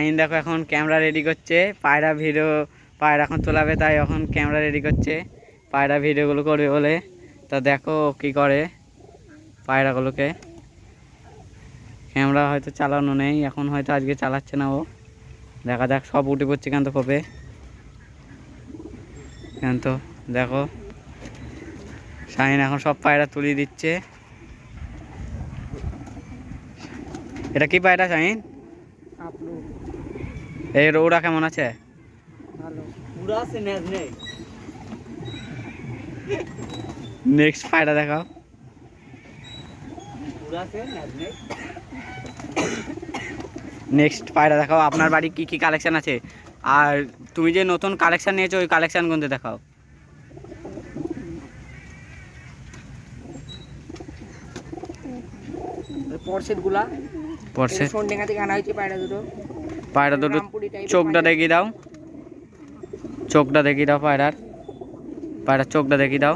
শাহিন দেখো এখন camera ready করছে, পায়রা ভিডিও পায়রা এখন তোলাবে, তাই এখন ক্যামেরা রেডি করছে পায়রা ভিডিওগুলো করবে বলে। তা দেখো কি করে পায়রাগুলোকে। ক্যামেরা হয়তো চালানো নেই এখন, হয়তো আজকে চালাচ্ছে না ও। দেখা যাক, সব উঠে পড়ছে কেন তো খোপে কেন তো। দেখো শাহিন এখন সব পায়রা তুলে দিচ্ছে। এটা কি পায়রা শাহিন? এই ওরা কেমন আছে? নেক্সট পায়রা দেখাও। নেক্সট পায়রা দেখাও। আপনার বাড়ি কি কি কালেকশন আছে, আর তুমি যে নতুন কালেকশন নিয়েছো ওই কালেকশন গুনতে দেখাও। পায়রা দুটো চোখটা দেখিয়ে দাও, চোখটা দেখিয়ে দাও পায়রার চোখটা দেখিয়ে দাও।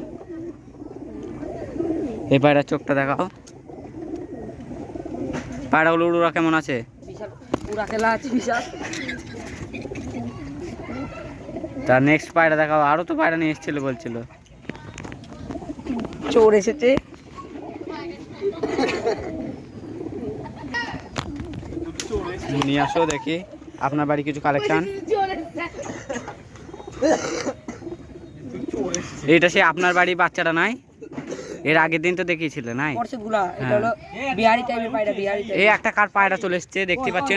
এই পায়রার চোখটা দেখাও। পায়রাগুলো উড়া কেমন আছে? তার নেক্সট পায়রা দেখাও। আরো তো পায়রা নিয়ে এসেছিল বলছিল। চোর এসেছে। নিয়ে আসো দেখি আপনার বাড়ি কিছু কালেকশন। এটা সে আপনার বাড়ি বাচ্চাটা নাই? এর আগের দিন তো দেখিয়েছিলে নাই? বিহারি টাইপের পায়রা, বিহারি এই একটা কার পায়রা চলে এসছে দেখতে পাচ্ছেন।